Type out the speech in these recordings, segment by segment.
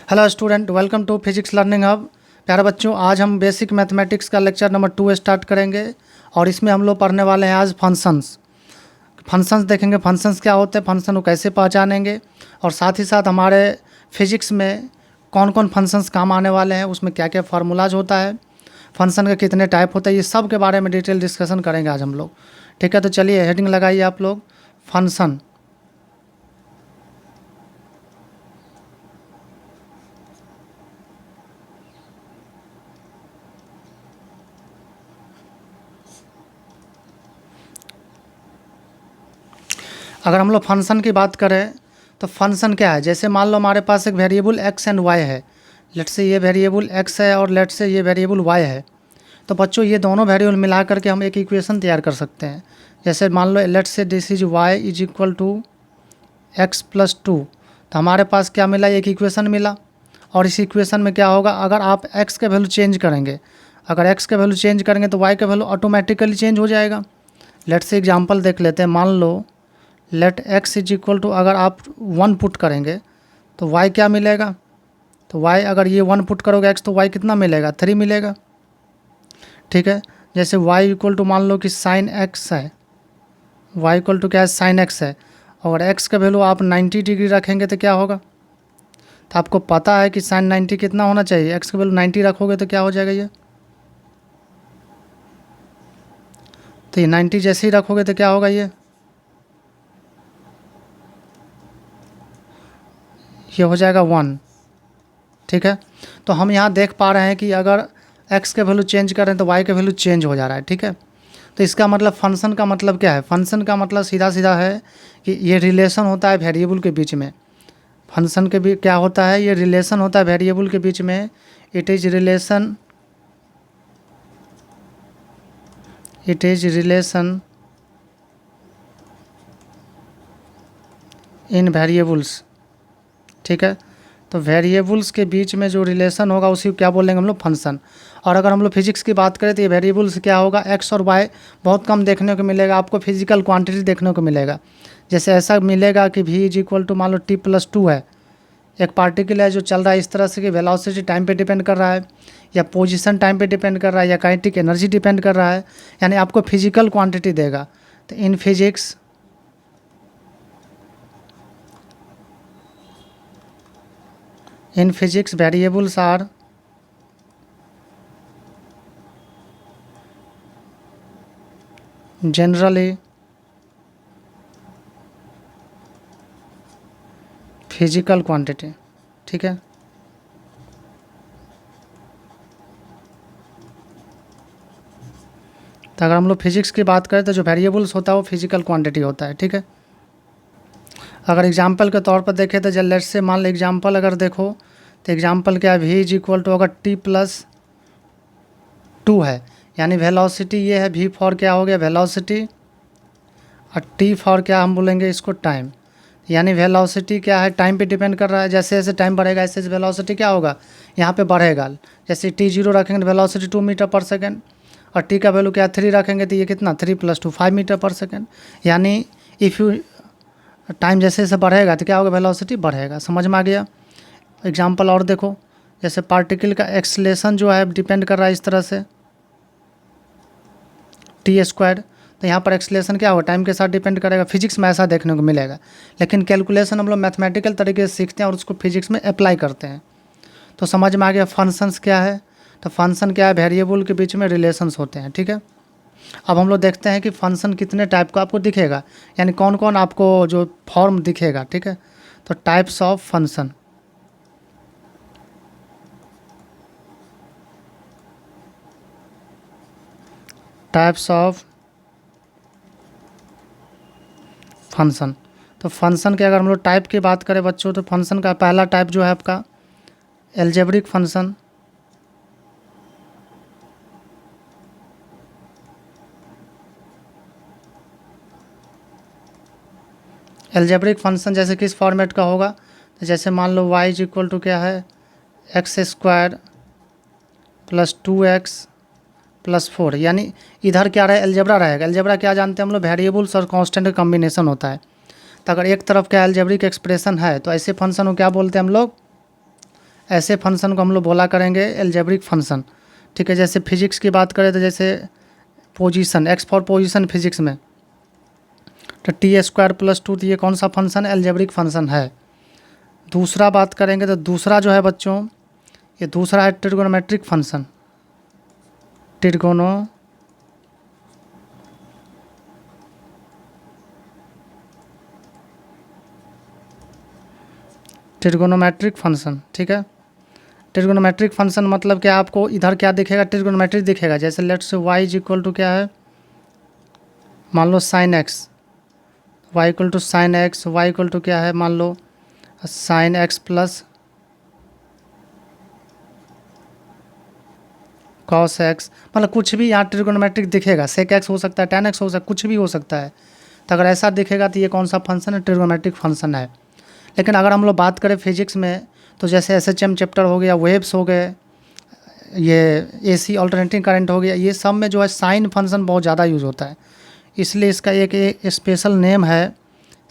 Hello student, welcome to physics learning hub. प्यारे बच्चों, आज हम बेसिक मैथमेटिक्स का लेक्चर नंबर 2 स्टार्ट करेंगे और इसमें हम लोग पढ़ने वाले हैं आज फंक्शंस देखेंगे। फंक्शंस क्या होते हैं, फंक्शन को कैसे पहचानेंगे और साथ ही साथ हमारे फिजिक्स में कौन कौन फंक्शंस काम आने वाले हैं, उसमें क्या क्या फार्मूलाज होता है, फंक्शन के कितने टाइप होते हैं, ये सब के बारे में डिटेल डिस्कशन करेंगे आज हम लोग। ठीक है, तो चलिए हेडिंग लगाइए आप लोग, फंक्शन। अगर हम लोग फंक्शन की बात करें तो फंक्शन क्या है, जैसे मान लो हमारे पास एक वेरिएबल एक्स एंड वाई है। लेट से ये वेरिएबल एक्स है और लेट से ये वेरिएबल वाई है। तो बच्चों ये दोनों वेरिएबल मिला करके हम एक इक्वेशन तैयार कर सकते हैं। जैसे मान लो let say this is y is equal to x plus 2। तो हमारे पास क्या मिला, एक इक्वेशन मिला। और इस इक्वेशन में क्या होगा, अगर आप एक्स के वैल्यू चेंज करेंगे, अगर एक्स के वैल्यू चेंज करेंगे तो वाई का वैल्यू ऑटोमेटिकली चेंज हो जाएगा। लेट से एग्जांपल देख लेते हैं। मान लो let x is equal to, अगर आप 1 पुट करेंगे तो वाई क्या मिलेगा, तो वाई अगर ये 1 पुट करोगे एक्स तो वाई कितना मिलेगा, 3 मिलेगा। ठीक है, जैसे वाई इक्वल टू मान लो कि साइन एक्स है, वाई इक्वल टू क्या है, साइन एक्स है। और एक्स का वैल्यू आप 90 डिग्री रखेंगे तो क्या होगा, तो आपको पता है कि साइन 90 कितना होना चाहिए, एक्स का वैल्यू 90 रखोगे तो क्या हो जाएगा ये, तो ये 90 जैसे ही रखोगे तो क्या होगा, ये हो जाएगा 1। ठीक है, तो हम यहाँ देख पा रहे हैं कि अगर x के वैल्यू चेंज करें तो y का वैल्यू चेंज हो जा रहा है। ठीक है, तो इसका मतलब फंक्शन का मतलब क्या है, फंक्शन का मतलब सीधा सीधा है कि ये रिलेशन होता है वेरिएबल के बीच में। फंक्शन के भी क्या होता है, ये रिलेशन होता है वेरिएबल के बीच में। It is relation in variables. ठीक है, तो वेरिएबल्स के बीच में जो रिलेशन होगा उसी को क्या बोलेंगे हम लोग, फंक्शन। और अगर हम लोग फिजिक्स की बात करें तो ये वेरिएबल्स क्या होगा, एक्स और वाई बहुत कम देखने को मिलेगा, आपको फिजिकल क्वांटिटी देखने को मिलेगा। जैसे ऐसा मिलेगा कि v इज इक्वल टू मान लो t+2 है, एक पार्टिकल है जो चल रहा है इस तरह से कि वेलोसिटी टाइम पे डिपेंड कर रहा है, या पोजीशन टाइम पे डिपेंड कर रहा है, या काइनेटिक एनर्जी डिपेंड कर रहा है, यानी आपको फिजिकल क्वांटिटी देगा। तो in physics variables are generally physical quantity. ठीक है, तो अगर हम लोग फिजिक्स की बात करें तो जो वेरिएबल्स होता है वो फिजिकल क्वांटिटी होता है। ठीक है, अगर एग्जांपल के तौर पर देखें तो जब लेट्स से मान लो एग्जांपल अगर देखो तो एग्जांपल क्या है, v इज इक्वल टू अगर t+2 है, यानी वेलोसिटी ये है, v फॉर क्या हो गया वेलोसिटी, और t फॉर क्या हम बोलेंगे इसको टाइम। यानी वेलोसिटी क्या है, टाइम पे डिपेंड कर रहा है। जैसे जैसे टाइम बढ़ेगा ऐसे ऐसे वेलोसिटी क्या होगा, यहाँ पे बढ़ेगा। जैसे t0 रखेंगे तो वेलोसिटी 2 मीटर पर सेकेंड, और t का वैल्यू क्या 3 रखेंगे तो ये कितना 3+2 5 मीटर पर सेकेंड। यानी इफ़ यू टाइम जैसे जैसे बढ़ेगा तो क्या होगा, वेलोसिटी बढ़ेगा। समझ में आ गया। एग्जाम्पल और देखो, जैसे पार्टिकल का एक्सलेशन जो है डिपेंड कर रहा है इस तरह से t²। तो यहाँ पर एक्सलेशन क्या होगा, टाइम के साथ डिपेंड करेगा। फिजिक्स में ऐसा देखने को मिलेगा, लेकिन कैलकुलेशन हम लोग मैथमेटिकल तरीके से सीखते हैं और उसको फिजिक्स में अप्लाई करते हैं। तो समझ में आ गया फंक्शंस क्या है। तो फंक्शन क्या है, वेरिएबल के बीच में रिलेशंस होते हैं। ठीक है, अब हम लोग देखते हैं कि फंक्शन कितने टाइप का आपको दिखेगा, यानी कौन कौन आपको जो फॉर्म दिखेगा। ठीक है, तो types of function, types of function. तो फंक्शन के अगर हम लोग टाइप की बात करें बच्चों, तो फंक्शन का पहला टाइप जो है आपका एल्जेब्रिक फंक्शन। एल्जेब्रिक फंक्शन जैसे किस फॉर्मेट का होगा, तो जैसे मान लो y इज इक्वल टू क्या है, x² + 2x + 4। यानी इधर क्या रहे, एल्जेब्रा रहेगा। एल्जेब्रा क्या जानते हैं हम लोग, वेरिएबल्स और कांस्टेंट का कॉम्बिनेशन होता है। तो अगर एक तरफ क्या एल्जेब्रिक एक्सप्रेशन है तो ऐसे फंक्शन को क्या बोलते हैं हम लोग, ऐसे फंक्शन को हम लोग बोला करेंगे एल्जेब्रिक फंक्शन। ठीक है, जैसे फिजिक्स की बात करें तो जैसे position, x for position physics में, तो t² + 2, तो ये कौन सा फंक्शन, एल्जेब्रिक फंक्शन है। दूसरा बात करेंगे तो दूसरा जो है बच्चों, ये दूसरा है ट्रिगोनोमेट्रिक फंक्शन। Trigonometric function. ठीक है, ट्रिगोनोमेट्रिक फंक्शन मतलब क्या, आपको इधर क्या दिखेगा, ट्रिगोनोमेट्रिक दिखेगा। जैसे let's say y equal to क्या है, मान लो sine x, y equal to sine x, y equal to क्या है, मान लो sine x plus cos x, मतलब कुछ भी यहाँ ट्रिगोनोमेट्रिक दिखेगा। सेक एक्स हो सकता है, टेन एक्स हो सकता है, कुछ भी हो सकता है। तो अगर ऐसा दिखेगा तो ये कौन सा फंक्शन है, ट्रिगोनोमेट्रिक फंक्शन है। लेकिन अगर हम लोग बात करें फिजिक्स में, तो जैसे एसएचएम चैप्टर हो गया, वेव्स हो गए, ये एसी अल्टरनेटिंग करंट हो गया, ये सब में जो है साइन फंक्शन बहुत ज़्यादा यूज़ होता है। इसलिए इसका एक स्पेशल नेम है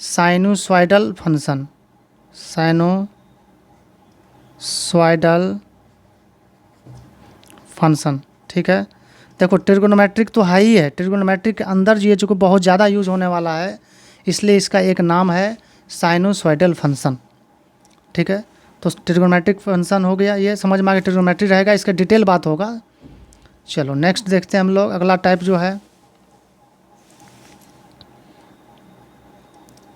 साइनोसॉइडल फंक्शन। Sinusoidal function. ठीक है, देखो ट्रिगोनोमेट्रिक तो है ही है, ट्रिगोनोमेट्रिक के अंदर ये जो बहुत ज़्यादा यूज़ होने वाला है, इसलिए इसका एक नाम है साइनोसॉइडल फंक्शन। ठीक है, तो ट्रिगोनोमेट्रिक फंक्शन हो गया, ये समझ में आ गया, ट्रिगोनोमेट्री रहेगा, इसका डिटेल बात होगा। चलो नेक्स्ट देखते हैं हम लोग, अगला टाइप जो है,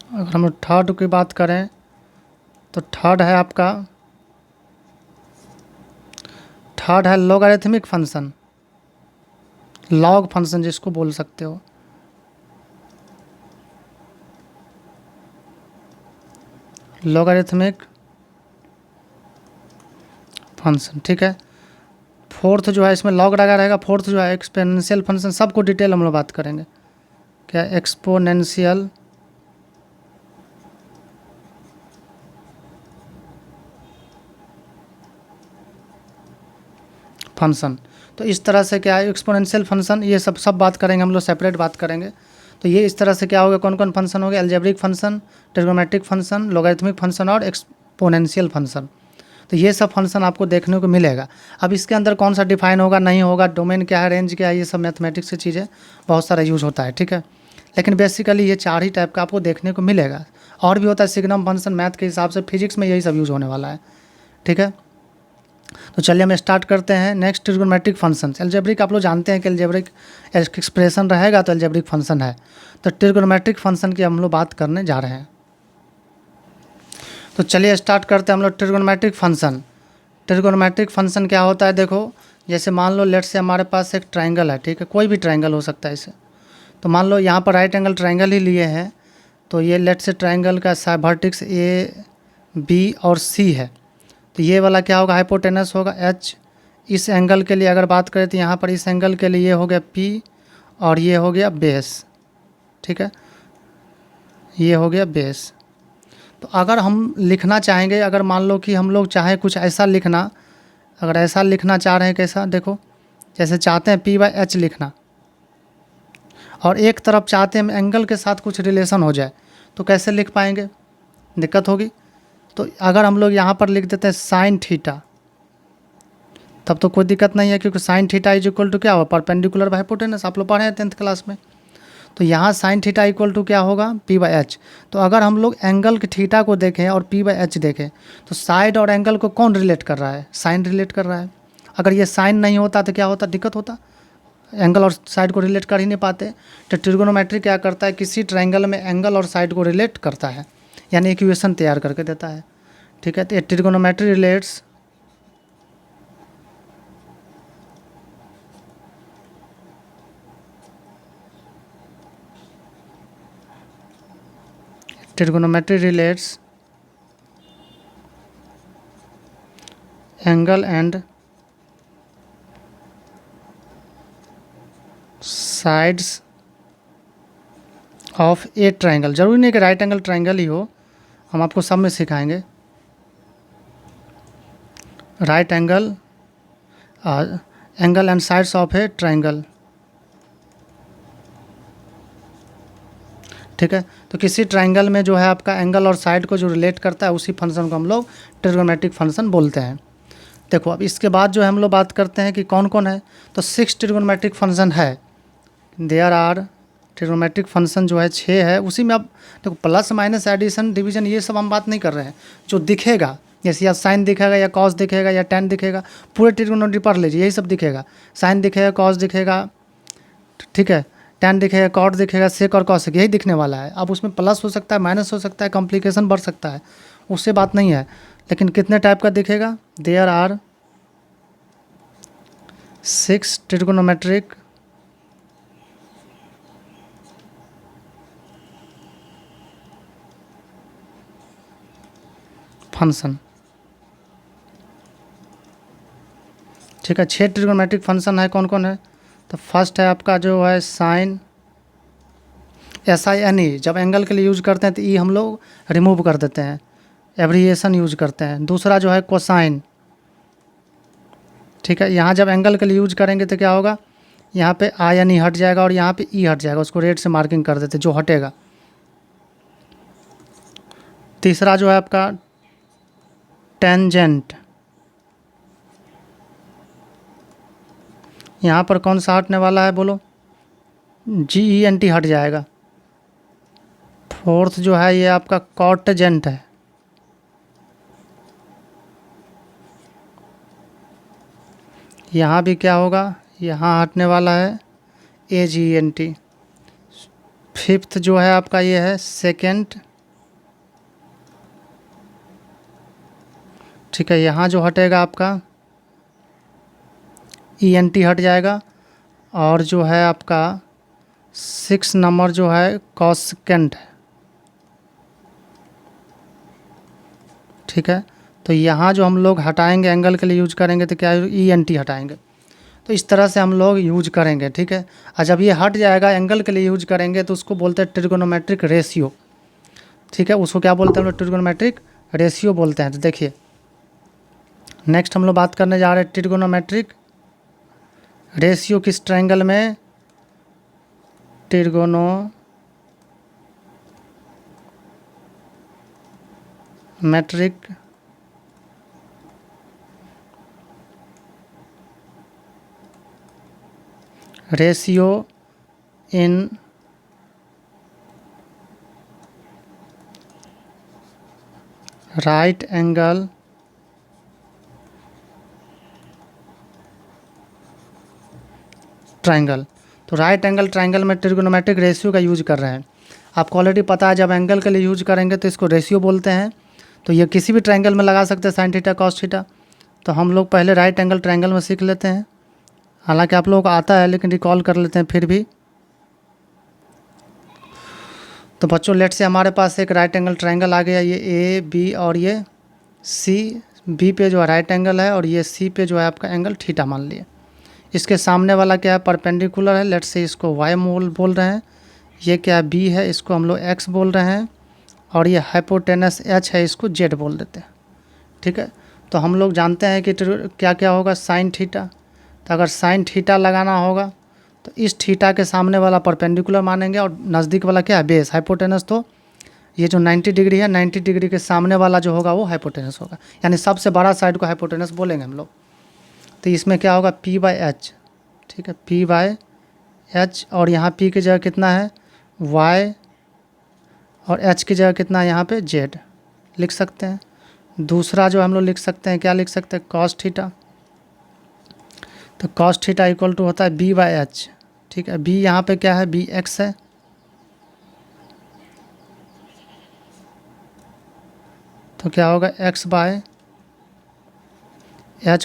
अगर हम थर्ड की बात करें तो थर्ड है लॉगरिथमिक फंक्शन, लॉग फंक्शन जिसको बोल सकते हो, लॉगरिथमिक फंक्शन। ठीक है, फोर्थ जो है इसमें लॉग लगा रहेगा, फोर्थ जो है एक्सपोनेंशियल फंक्शन। सबको डिटेल हम लोग बात करेंगे, क्या एक्सपोनेंशियल फंक्शन। तो इस तरह से क्या है एक्सपोनेंशियल फंक्शन, ये सब बात करेंगे हम लोग, सेपरेट बात करेंगे। तो ये इस तरह से क्या होगा, कौन कौन फंक्शन हो गया, algebraic function, trigonometric function, logarithmic function और एक्सपोनेंशियल फंक्शन। तो ये सब फंक्शन आपको देखने को मिलेगा। अब इसके अंदर कौन सा डिफाइन होगा, नहीं होगा, डोमेन क्या है, रेंज क्या है, ये सब मैथमेटिक्स की चीज़ें बहुत सारा यूज़ होता है। ठीक है, लेकिन बेसिकली ये चार ही टाइप का आपको देखने को मिलेगा। और भी होता है सिग्नम फंक्शन, मैथ के हिसाब से, फिजिक्स में यही सब यूज़ होने वाला है। ठीक है, तो चलिए हम स्टार्ट करते हैं। नेक्स्ट ट्रिगोनोमेट्रिक फंक्शन, एल्जेब्रिक आप लोग जानते हैं कि एल्जेब्रिक एक्सप्रेशन रहेगा तो एल्जेब्रिक फंक्शन है। तो ट्रिगोनोमेट्रिक फंक्शन की हम लोग बात करने जा रहे हैं। तो चलिए स्टार्ट करते हैं हम लोग ट्रिगोनोमेट्रिक फंक्शन। ट्रिगोनोमेट्रिक फंक्शन क्या होता है, देखो जैसे मान लो लेट से हमारे पास एक ट्राइंगल है। ठीक है, कोई भी ट्राइंगल हो सकता है इसे। तो मान लो यहाँ पर राइट एंगल ट्राइंगल ही लिए हैं, तो ये लेट से ट्राइंगल का वर्टेक्स ए बी और सी है। तो ये वाला क्या होगा, हाइपोटेनस होगा एच। इस एंगल के लिए अगर बात करें तो यहाँ पर इस एंगल के लिए ये हो गया पी और ये हो गया बेस। ठीक है, ये हो गया बेस। तो अगर हम लिखना चाहेंगे, अगर मान लो कि हम लोग चाहें कुछ ऐसा लिखना, अगर ऐसा लिखना चाह रहे हैं, कैसा देखो, जैसे चाहते हैं P/H लिखना, और एक तरफ चाहते हैं हम एंगल के साथ कुछ रिलेशन हो जाए, तो कैसे लिख पाएंगे, दिक्कत होगी। तो अगर हम लोग यहाँ पर लिख देते हैं साइन थीटा, तब तो कोई दिक्कत नहीं है, क्योंकि sine theta is equal to क्या होगा, परपेंडिकुलर बाय हाइपोटेनस, आप लोग पढ़े हैं 10th क्लास में। तो यहाँ साइन थीटा इक्वल टू क्या होगा, P/H। तो अगर हम लोग एंगल के थीटा को देखें और P/H देखें, तो साइड और एंगल को कौन रिलेट कर रहा है, साइन रिलेट कर रहा है। अगर ये साइन नहीं होता तो क्या होता, दिक्कत होता, एंगल और साइड को रिलेट कर ही नहीं पाते। तो ट्रिगोनोमेट्री क्या करता है, किसी ट्रायंगल में एंगल और साइड को रिलेट करता है, यानी इक्वेशन तैयार करके देता है। ठीक है, तो trigonometry relates angle and sides of A triangle. जरूरी नहीं कि राइट एंगल ट्रायंगल ही हो, हम आपको सब में सिखाएंगे। Right angle and sides of A triangle. ठीक है, तो किसी ट्रायंगल में जो है आपका एंगल और साइड को जो रिलेट करता है, उसी फंक्शन को हम लोग ट्रिगोनोमेट्रिक फंक्शन बोलते हैं। देखो अब इसके बाद जो है हम लोग बात करते हैं कि कौन कौन है। तो 6 ट्रिग्नोमेट्रिक फंक्शन है, देयर आर ट्रिग्नोमेट्रिक फंक्शन जो है 6 है। उसी में अब देखो प्लस माइनस एडिशन डिवीजन ये सब हम बात नहीं कर रहे हैं। जो दिखेगा जैसे या साइन दिखेगा या कॉस दिखेगा या टेन दिखेगा, पूरे ट्रिग्नोमेट्री पढ़ लीजिए, यही सब दिखेगा। साइन दिखेगा, कॉस दिखेगा, ठीक है, टेन दिखेगा, कॉट दिखेगा, सेक और कॉसेक, यही दिखने वाला है। अब उसमें प्लस हो सकता है, माइनस हो सकता है, कॉम्प्लिकेशन बढ़ सकता है, उससे बात नहीं है। लेकिन कितने टाइप का दिखेगा, देयर आर 6 ट्रिग्नोमेट्रिक फंक्शन, ठीक है। 6 ट्रिग्नोमेट्रिक फंक्शन है, कौन कौन है। तो फर्स्ट है आपका जो है साइन, SINE, जब एंगल के लिए यूज करते हैं तो ई हम लोग रिमूव कर देते हैं, एब्रिएशन यूज करते हैं। दूसरा जो है कोसाइन, ठीक है, यहाँ जब एंगल के लिए यूज करेंगे तो क्या होगा, यहाँ पे INE हट जाएगा और यहाँ पे ई हट जाएगा, उसको रेड से मार्किंग कर देते जो हटेगा। तीसरा जो है आपका टेंजेंट, यहाँ पर कौन सा हटने वाला है बोलो, GENT हट जाएगा। फोर्थ जो है ये आपका कॉटजेंट है, यहाँ भी क्या होगा, यहाँ हटने वाला है AGENT। फिफ्थ जो है आपका ये है सेकेंड, ठीक है, यहाँ जो हटेगा आपका ENT हट जाएगा। और जो है आपका 6 नंबर जो है कॉसेकेंट है, ठीक है। तो यहाँ जो हम लोग हटाएंगे एंगल के लिए यूज करेंगे तो क्या ENT हटाएंगे। तो इस तरह से हम लोग यूज करेंगे, ठीक है। और जब ये हट जाएगा एंगल के लिए यूज करेंगे तो उसको बोलते हैं ट्रिग्नोमेट्रिक रेशियो, ठीक है। उसको क्या बोलते हैं हम लोग, ट्रिग्नोमेट्रिक रेशियो बोलते हैं। तो देखिए नेक्स्ट हम लोग बात करने जा रहे हैं ट्रिग्नोमेट्रिक रेशियो किस ट्रायंगल में, trigonometric ratio in right angle triangle. तो राइट एंगल ट्रायंगल में ट्रिग्नोमेट्रिक रेशियो का यूज कर रहे हैं। आपको ऑलरेडी पता है जब एंगल के लिए यूज करेंगे तो इसको रेशियो बोलते हैं। तो ये किसी भी ट्रायंगल में लगा सकते हैं, साइन थीटा कॉस थीटा। तो हम लोग पहले राइट एंगल ट्रायंगल में सीख लेते हैं, हालांकि आप लोगों को आता है लेकिन रिकॉल कर लेते हैं फिर भी। तो बच्चों लेट से हमारे पास एक राइट एंगल ट्रायंगल आ गया, ये AB और ये C, B पे जो है राइट एंगल है और ये C पे जो है आपका एंगल थीटा मान लिए। इसके सामने वाला क्या है, परपेंडिकुलर है, लेट से इसको Y बोल रहे हैं। ये क्या B है, इसको हम लोग X बोल रहे हैं। और ये हाइपोटेनस H है, इसको Z बोल देते हैं, ठीक है। तो हम लोग जानते हैं कि क्या क्या होगा, साइन थीटा। तो अगर साइन थीटा लगाना होगा तो इस थीटा के सामने वाला परपेंडिकुलर मानेंगे और नज़दीक वाला क्या है, बेस, हाइपोटेनस। तो ये जो 90 डिग्री है, 90 डिग्री के सामने वाला जो होगा वो हाइपोटेनस होगा, यानी सबसे बड़ा साइड को हाइपोटेनस बोलेंगे हम लोग। तो इसमें क्या होगा, P/H, ठीक है, P/H। और यहाँ P की जगह कितना है, Y, और H की जगह कितना है यहाँ पे Z लिख सकते हैं। दूसरा जो हम लोग लिख सकते हैं, क्या लिख सकते हैं, कॉस थीटा। तो कॉस थीटा इक्वल टू होता है B/H, ठीक है। B यहाँ पे क्या है, BX है, तो क्या होगा X/H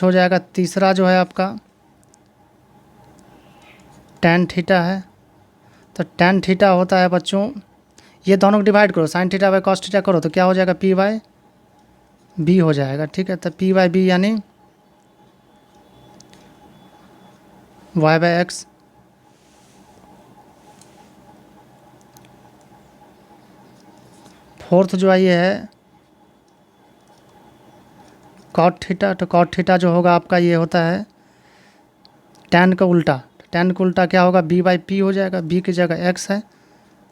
हो जाएगा। तीसरा जो है आपका tan थीटा है। तो tan थीटा होता है बच्चों, ये दोनों को डिवाइड करो, sine theta by cos theta करो तो क्या हो जाएगा, P/B हो जाएगा, ठीक है। तो P/B यानी Y/X। फोर्थ जो है ये है कॉट थीटा। तो कॉट थीटा जो होगा आपका ये होता है tan का उल्टा। tan का उल्टा क्या होगा, B/P हो जाएगा, B की जगह X है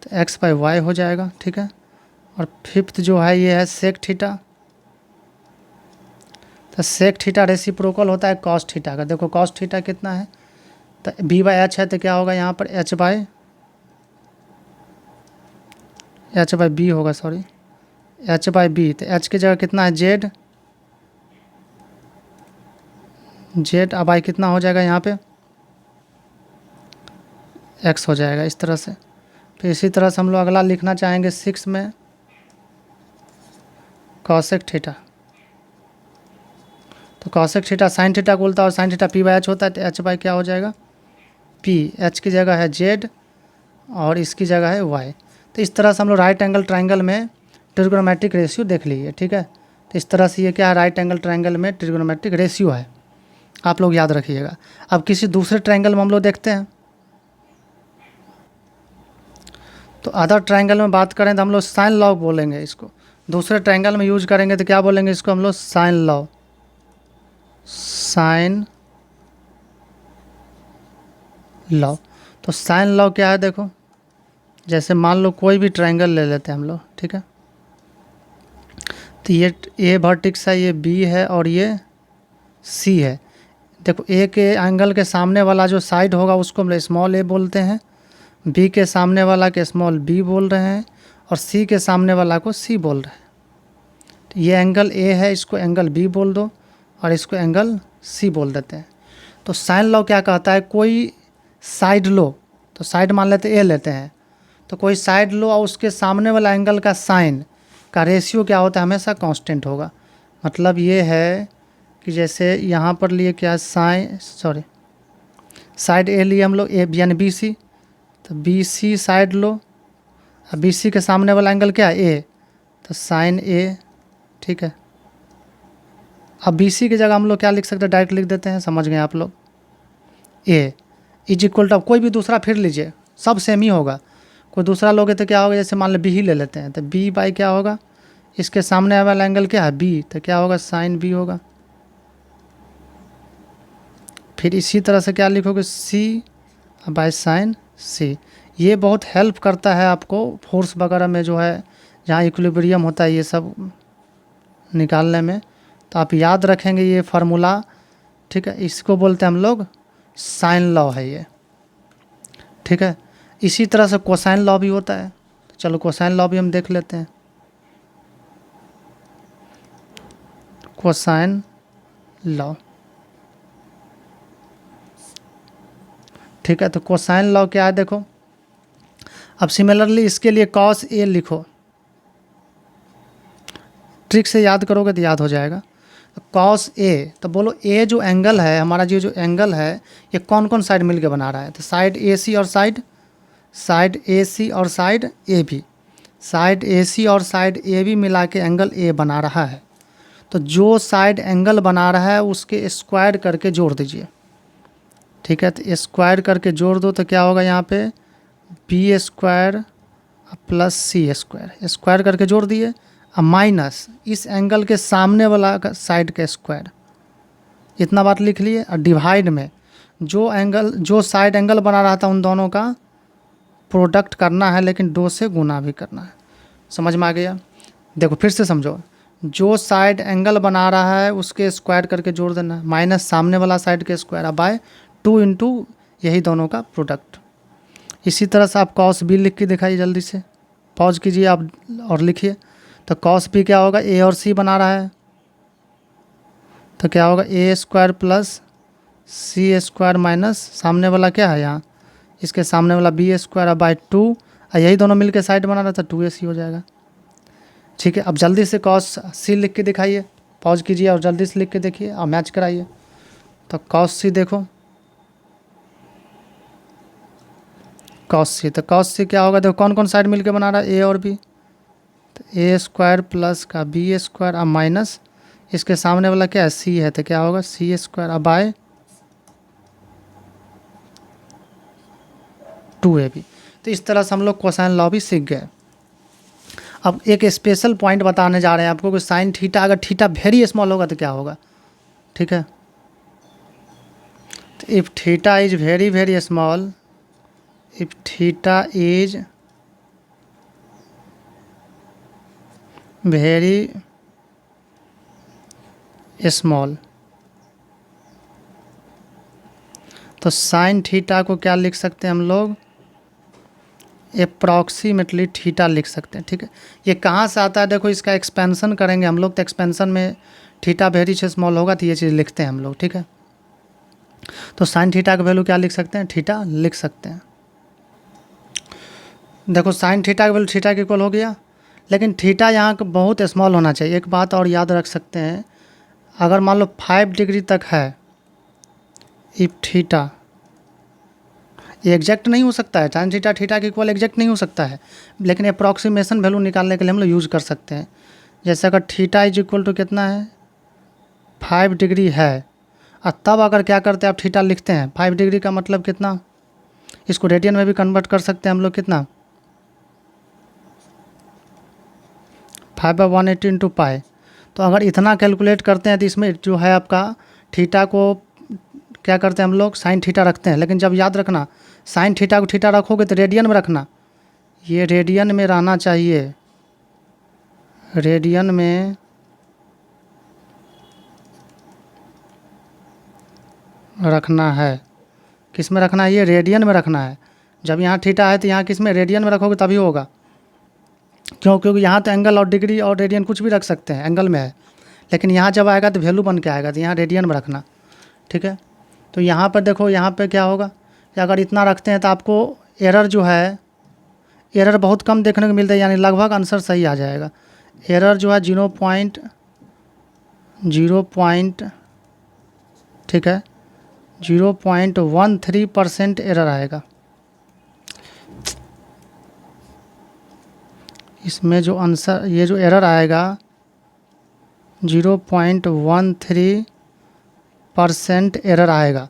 तो X/Y हो जाएगा, ठीक है। और फिफ्थ जो है ये है सेक थीटा। तो सेक थीटा रेसिप्रोकल होता है कॉस थीटा का। देखो कॉस थीटा कितना है, तो बी बाई एच है, तो क्या होगा यहाँ पर एच बाई बी होगा, सॉरी एच बाई बी। तो एच की जगह कितना है जेड, अब आई कितना हो जाएगा यहाँ पे एक्स हो जाएगा इस तरह से। फिर इसी तरह से हम लोग अगला लिखना चाहेंगे 6 में कॉसेक थीटा। तो कॉसेक थीटा साइन थीटा को बोलता है और sine theta P by H होता है, तो एच बाई क्या हो जाएगा पी, एच की जगह है जेड और इसकी जगह है वाई। तो इस तरह से हम लोग राइट एंगल ट्रायंगल में ट्रिग्नोमेट्रिक रेशियो देख लीजिए, ठीक है। तो इस तरह से ये क्या है, राइट एंगल ट्रायंगल में ट्रिग्नोमेट्रिक रेशियो है, आप लोग याद रखिएगा। अब किसी दूसरे ट्रायंगल में हम लोग देखते हैं, तो अदर ट्रायंगल में बात करें तो हम लोग साइन लॉ बोलेंगे इसको। दूसरे ट्रायंगल में यूज करेंगे तो क्या बोलेंगे इसको हम लोग साइन लॉ, साइन लॉ। तो साइन लॉ क्या है, देखो जैसे मान लो कोई भी ट्रायंगल ले लेते हैं हम लोग, ठीक है। तो ये ए वर्टेक्स है, ये बी है और ये सी है। देखो ए के एंगल के सामने वाला जो साइड होगा उसको हम स्मॉल ए बोलते हैं, बी के सामने वाला के स्मॉल बी बोल रहे हैं और सी के सामने वाला को सी बोल रहे हैं। तो ये एंगल ए है, इसको एंगल बी बोल दो और इसको एंगल सी बोल देते हैं। तो साइन लॉ क्या कहता है, कोई साइड लो, तो साइड मान लेते ए लेते हैं, तो कोई साइड लो और उसके सामने वाला एंगल का साइन का रेशियो क्या होता है, हमेशा कांस्टेंट होगा। मतलब ये है कि जैसे यहाँ पर लिए क्या साइड ए लिए हम लोग ए यानी बी सी, तो बी सी साइड लो, अब बी सी के सामने वाला एंगल क्या है ए, तो साइन ए, ठीक है। अब बी सी की जगह हम लोग क्या लिख सकते हैं, डायरेक्ट लिख देते हैं, समझ गए आप लोग। ए इज इक्वल टू, कोई भी दूसरा फिर लीजिए, सब सेम ही होगा। कोई दूसरा लोगे तो क्या होगा, जैसे मान लो बी ही ले लेते हैं, तो बी बाई क्या होगा, इसके सामने वाला एंगल क्या है बी, तो क्या होगा साइन बी होगा। फिर इसी तरह से क्या लिखोगे सी बाई साइन सी। ये बहुत हेल्प करता है आपको फोर्स वगैरह में, जो है जहाँ इक्विलिब्रियम होता है ये सब निकालने में। तो आप याद रखेंगे ये फार्मूला, ठीक है। इसको बोलते हैं हम लोग साइन लॉ है ये, ठीक है। इसी तरह से कोसाइन लॉ भी होता है, चलो कोसाइन लॉ भी हम देख लेते हैं। कोसाइन लॉ, ठीक है। तो कोसाइन लॉ क्या है देखो, अब सिमिलरली इसके लिए कॉस ए लिखो, ट्रिक से याद करोगे तो याद हो जाएगा। तो कॉस ए, तो बोलो ए जो एंगल है हमारा, जो एंगल है ये कौन कौन साइड मिलके बना रहा है, तो साइड ए सी और साइड ए सी और साइड ए बी, साइड ए सी और साइड ए बी मिला के एंगल ए बना रहा है। तो जो साइड एंगल बना रहा है उसके स्क्वायर करके जोड़ दीजिए, ठीक है। तो स्क्वायर करके जोड़ दो तो क्या होगा यहाँ पे बी स्क्वायर प्लस सी स्क्वायर, स्क्वायर करके जोड़ दिए, अब माइनस इस एंगल के सामने वाला साइड का स्क्वायर, इतना बात लिख लिए। और डिवाइड में जो साइड एंगल बना रहा था उन दोनों का प्रोडक्ट करना है, लेकिन 2 से गुना भी करना है। समझ में आ गया, देखो फिर से समझो, जो साइड एंगल बना रहा है उसके स्क्वायर करके जोड़ देना है, माइनस सामने वाला साइड के स्क्वायर, अब बाय 2 इंटू यही दोनों का प्रोडक्ट। इसी तरह से आप कॉस बी लिख के दिखाइए, जल्दी से पॉज कीजिए आप और लिखिए। तो कॉस बी क्या होगा, ए और सी बना रहा है, तो क्या होगा ए स्क्वायर प्लस सी स्क्वायर माइनस सामने वाला क्या है यहाँ, इसके सामने वाला बी स्क्वायर बाई 2, और यही दोनों मिलके साइड बना रहा था 2ac हो जाएगा, ठीक है। अब जल्दी से कॉस सी लिख के दिखाइए, पॉज कीजिए और जल्दी से लिख के देखिए और मैच कराइए। तो कॉस सी देखो, कॉस सी, तो कॉस सी क्या होगा, देखो कौन कौन साइड मिलके बना रहा है ए और बी, तो ए स्क्वायर प्लस का बी स्क्वायर अब माइनस इसके सामने वाला क्या है सी है, तो क्या होगा सी स्क्वायर अब बाय 2ab। तो इस तरह से हम लोग कोसाइन लॉ भी सीख गए। अब एक स्पेशल पॉइंट बताने जा रहे हैं आपको कि साइन थीटा, अगर थीटा वेरी स्मॉल होगा तो क्या होगा, ठीक है। तो if theta is very very small, if theta is very small. तो साइन थीटा को क्या लिख सकते हैं हम लोग, अप्रॉक्सीमेटली थीटा लिख सकते हैं। ठीक है, ये कहाँ से आता है, देखो इसका एक्सपेंशन करेंगे हम लोग, तो एक्सपेंशन में थीटा वेरी स्मॉल होगा, तो ये चीज़ लिखते हैं हम लोग। ठीक है, तो साइन थीटा का वैल्यू क्या लिख सकते हैं, थीटा लिख सकते हैं। देखो साइन थीटा का वैल्यू थीटा के इक्वल हो गया, लेकिन थीटा यहाँ का बहुत स्मॉल होना चाहिए। एक बात और याद रख सकते हैं, अगर मान लो 5 डिग्री तक है, इफ थीटा, ये एग्जैक्ट नहीं हो सकता है, साइन थीटा थीटा के इक्वल एग्जैक्ट नहीं हो सकता है, लेकिन अप्रॉक्सीमेशन वैल्यू निकालने के लिए हम लोग यूज़ कर सकते हैं। जैसे अगर थीटा इज इक्वल टू कितना है, 5 डिग्री है, और तब अगर क्या करते हैं आप थीटा लिखते हैं, 5 डिग्री का मतलब कितना, इसको रेडियन में भी कन्वर्ट कर सकते हैं हम लोग, कितना 5/180 इंटू पाई। तो अगर इतना कैलकुलेट करते हैं तो इसमें जो है आपका थीटा को क्या करते हैं हम लोग, साइन थीटा रखते हैं। लेकिन जब याद रखना, साइन थीटा को थीटा रखोगे तो रेडियन में रखना, ये रेडियन में रहना चाहिए, रेडियन में रखना है। किस में रखना है, ये रेडियन में रखना है। जब यहाँ थीटा है तो यहाँ किस में, रेडियन में रखोगे तभी होगा। क्यों, क्योंकि यहाँ तो एंगल और डिग्री और रेडियन कुछ भी रख सकते हैं, एंगल में है, लेकिन यहाँ जब आएगा तो वैल्यू बन के आएगा, तो यहाँ रेडियन में रखना। ठीक है, तो यहाँ पर देखो, यहाँ पे क्या होगा कि अगर इतना रखते हैं तो आपको एरर जो है, एरर बहुत कम देखने को मिलता है, यानी लगभग आंसर सही आ जाएगा। एरर जो है 0.0, ठीक है, 0.13% एरर आएगा। इसमें जो आंसर, ये जो एरर आएगा 0.13% एरर आएगा।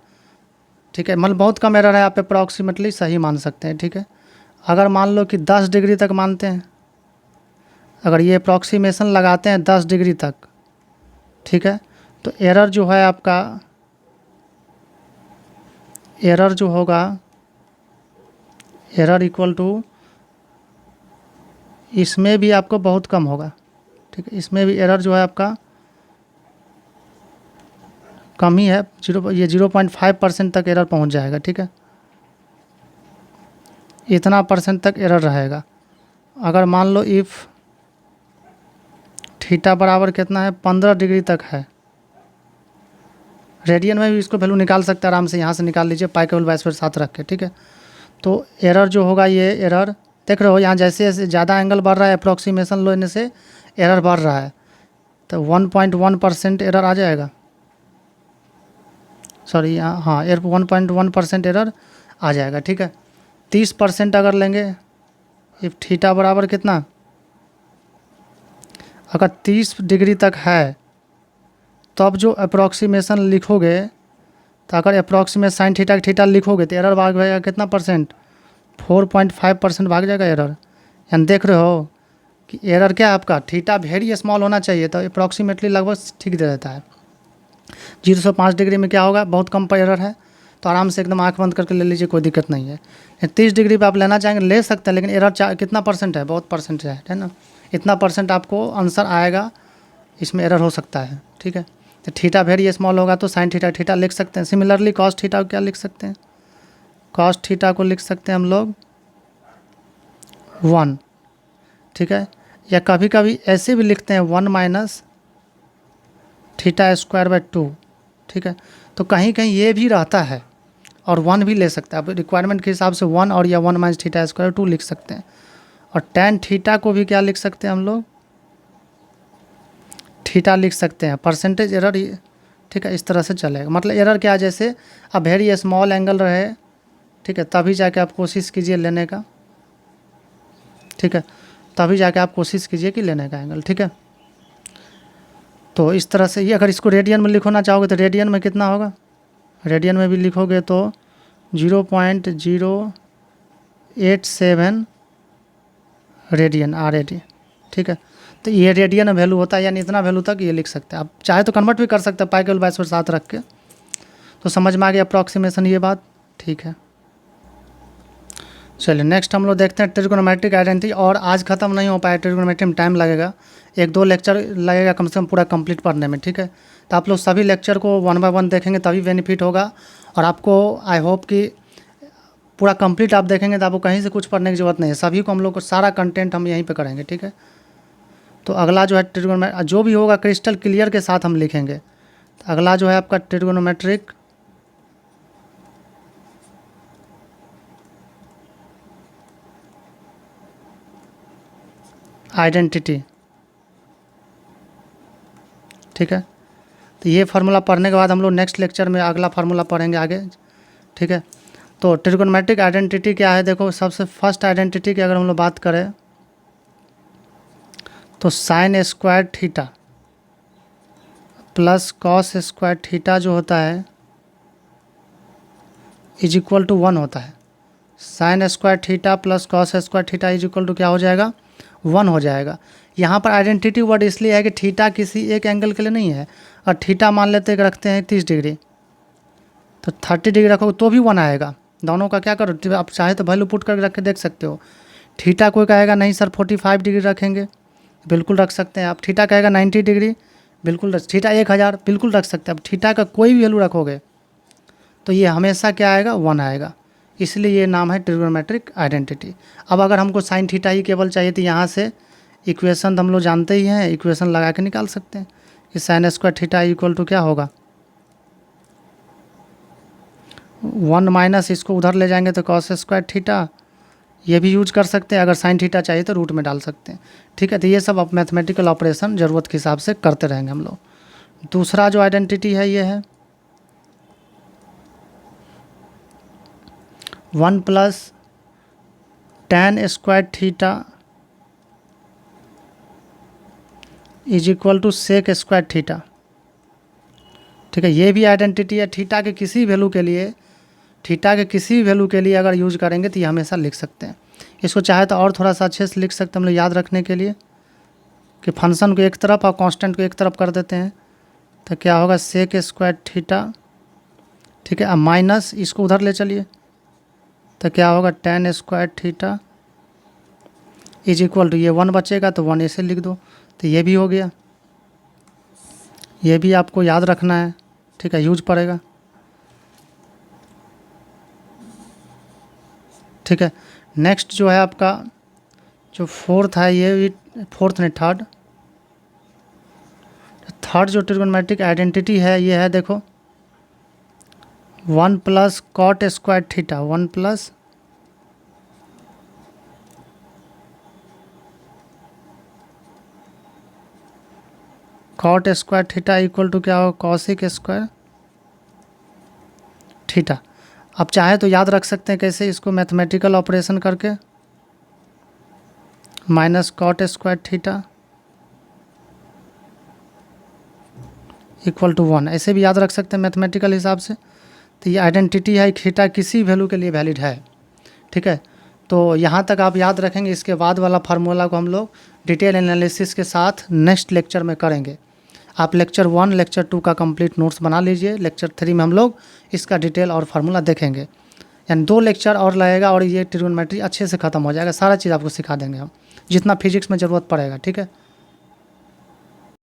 ठीक है, मतलब बहुत कम एरर है, आप अप्रॉक्सीमेटली सही मान सकते हैं। ठीक है, अगर मान लो कि 10 डिग्री तक मानते हैं, अगर ये अप्रॉक्सीमेशन लगाते हैं 10 डिग्री तक, ठीक है, तो एरर जो है आपका, एरर जो होगा, एरर इक्वल टू, इसमें भी आपको बहुत कम होगा। ठीक है, इसमें भी एरर जो है आपका कम ही है, ये 0.5% तक एरर पहुंच जाएगा। ठीक है, इतना परसेंट तक एरर रहेगा। अगर मान लो इफ़ थीटा बराबर कितना है, 15 डिग्री तक है, रेडियन में भी इसको वैल्यू निकाल सकते हैं आराम से, यहाँ से निकाल लीजिए, पाई केवल 22/7 रख के। ठीक है, तो एरर जो होगा, ये एरर देख रहे हो, यहाँ जैसे जैसे ज़्यादा एंगल बढ़ रहा है, अप्रॉक्सीमेशन लेने से एरर बढ़ रहा है, तो 1.1% एरर आ जाएगा। सॉरी, यहाँ हाँ, 1.1% एरर आ जाएगा। ठीक है, 30% अगर लेंगे, इफ थीटा बराबर कितना, अगर 30 डिग्री तक है, तब जो अप्रॉक्सीमेशन लिखोगे, तो अगर अप्रॉक्सीमेट साइन थीटा थीटा लिखोगे तो एरर भाग जाएगा कितना परसेंट, 4.5% भाग जाएगा एरर। यानी देख रहे हो कि एरर क्या है आपका, थीटा वेरी स्मॉल होना चाहिए, तो अप्रॉक्सीमेटली लगभग ठीक दे देता है। 0 से 5 डिग्री में क्या होगा, बहुत कम पर एरर है, तो आराम से एकदम आंख बंद करके ले लीजिए, कोई दिक्कत नहीं है। 30 डिग्री पे आप लेना चाहेंगे ले सकते हैं, लेकिन एरर कितना परसेंट है, बहुत परसेंट है ना, इतना परसेंट आपको आंसर आएगा, इसमें एरर हो सकता है। ठीक है, तो थीटा वेरी स्मॉल होगा तो साइन थीटा थीटा लिख सकते हैं। सिमिलरली कॉस थीटा को क्या लिख सकते हैं, कॉस थीटा को लिख सकते हैं हम लोग 1। ठीक है, या कभी कभी ऐसे भी लिखते हैं 1 - थीटा स्क्वायर बाय 2। ठीक है, तो कहीं कहीं ये भी रहता है, और 1 भी ले सकते हैं आप, रिक्वायरमेंट के हिसाब से 1 और या 1 - थीटा स्क्वायर 2 लिख सकते हैं। और tan थीटा को भी क्या लिख सकते हैं हम लोग, थीटा लिख सकते हैं, परसेंटेज एरर। ठीक है, इस तरह से चलेगा। मतलब एरर क्या है, जैसे अब वेरी स्मॉल एंगल रहे, ठीक है, तभी जाके आप कोशिश कीजिए लेने का। ठीक है, तभी जाके आप कोशिश कीजिए कि लेने का एंगल। ठीक है, तो इस तरह से ये, अगर इसको रेडियन में लिखना चाहोगे तो रेडियन में कितना होगा, रेडियन में भी लिखोगे तो 0.087 रेडियन RAD। ठीक है, तो ये रेडियन में वैल्यू होता है, यानी इतना वैल्यू तक ये लिख सकते हैं। आप चाहे तो कन्वर्ट भी कर सकते हैं, पाई केवल 22/7 रख के। तो समझ में आ गया अप्रॉक्सीमेशन ये बात। ठीक है, चलिए नेक्स्ट हम लोग देखते हैं ट्रिग्नोमेट्रिक आइडेंटिटी। और आज ख़त्म नहीं हो पाया ट्रिग्नोमेट्री में, टाइम लगेगा, 1-2 लेक्चर लगेगा कम से कम पूरा कंप्लीट पढ़ने में, ठीक है। तो आप लोग सभी लेक्चर को 1 बाय 1 देखेंगे तभी बेनिफिट होगा। और आपको आई होप कि पूरा कंप्लीट आप देखेंगे तो आपको कहीं से कुछ पढ़ने की ज़रूरत नहीं है, सभी को हम लोग को सारा कंटेंट हम यहीं पे करेंगे, ठीक है। तो अगला जो है ट्रिग्नोमेट्री जो भी होगा क्रिस्टल क्लियर के साथ हम लिखेंगे। तो अगला जो है आपका ट्रिग्नोमेट्रिक आइडेंटिटी, ठीक है। तो ये फार्मूला पढ़ने के बाद हम लोग नेक्स्ट लेक्चर में अगला फार्मूला पढ़ेंगे आगे, ठीक है। तो ट्रिग्नोमेट्रिक आइडेंटिटी क्या है, देखो सबसे फर्स्ट आइडेंटिटी की अगर हम लोग बात करें तो sine square theta plus cos square theta जो होता है इज इक्वल टू 1 होता है। Sine square theta plus cos square theta is equal to क्या हो जाएगा, 1 हो जाएगा। यहाँ पर आइडेंटिटी वर्ड इसलिए है कि थीटा किसी एक एंगल के लिए नहीं है। और थीटा मान लेते हैं रखते हैं 30 डिग्री, तो 30 डिग्री रखोगे तो भी 1 आएगा। दोनों का क्या करो, आप चाहे तो वैल्यू पुट करके रख के देख सकते हो। थीटा कोई कहेगा नहीं सर 45 डिग्री रखेंगे, बिल्कुल रख सकते हैं आप। थीटा कहेगा 90 डिग्री, बिल्कुल थीटा 1000, बिल्कुल रख सकते हैं। अब थीटा का कोई भी वैल्यू रखोगे तो ये हमेशा क्या आएगा, 1 आएगा। इसलिए ये नाम है ट्रिग्नोमेट्रिक आइडेंटिटी। अब अगर हमको साइन थीटा ही केवल चाहिए तो यहाँ से इक्वेशन हम लोग जानते ही हैं, इक्वेशन लगा के निकाल सकते हैं कि sine square theta equal to क्या होगा, 1 माइनस इसको उधर ले जाएंगे तो कॉस स्क्वायर थीटा। ये भी यूज कर सकते हैं, अगर साइन थीटा चाहिए तो रूट में डाल सकते हैं, ठीक है। तो ये सब आप मैथमेटिकल ऑपरेशन ज़रूरत के हिसाब से करते रहेंगे हम लोग। दूसरा जो आइडेंटिटी है ये है 1 plus tan square theta is equal to sec square theta, ठीक है। ये भी आइडेंटिटी है। थीटा के किसी वैल्यू के लिए, थीटा के किसी भी वैल्यू के लिए अगर यूज करेंगे तो ये हमेशा लिख सकते हैं। इसको चाहे तो और थोड़ा सा अच्छे से लिख सकते हैं हम लोग याद रखने के लिए कि फंक्शन को एक तरफ और कांस्टेंट को एक तरफ कर देते हैं तो क्या होगा, सेक स्क्वायर थीटा, ठीक है। अब माइनस इसको उधर ले चलिए तो क्या होगा, tan square theta is equal to ये 1 बचेगा तो 1 ऐसे लिख दो। तो ये भी हो गया, ये भी आपको याद रखना है, ठीक है, यूज पड़ेगा, ठीक है। नेक्स्ट जो है आपका जो फोर्थ है, ये फोर्थ नहीं थर्ड जो ट्रिग्नोमेट्रिक आइडेंटिटी है ये है देखो 1 plus cot square theta, 1 plus cot square theta equal to क्या होगा, कॉसिक स्क्वायर थीटा। आप चाहे तो याद रख सकते हैं कैसे, इसको मैथमेटिकल ऑपरेशन करके minus cot square theta equal to 1, ऐसे भी याद रख सकते हैं मैथमेटिकल हिसाब से। तो ये आइडेंटिटी है, थीटा किसी वैल्यू के लिए वैलिड है, ठीक है। तो यहाँ तक आप याद रखेंगे। इसके बाद वाला फार्मूला को हम लोग डिटेल एनालिसिस के साथ नेक्स्ट लेक्चर में करेंगे। आप लेक्चर 1 लेक्चर 2 का कंप्लीट नोट्स बना लीजिए। लेक्चर 3 में हम लोग इसका डिटेल और फार्मूला देखेंगे। यानी 2 लेक्चर और लगेगा और ये ट्रिग्नोमेट्री अच्छे से ख़त्म हो जाएगा। सारा चीज़ आपको सिखा देंगे हम, जितना फिजिक्स में ज़रूरत पड़ेगा, ठीक है।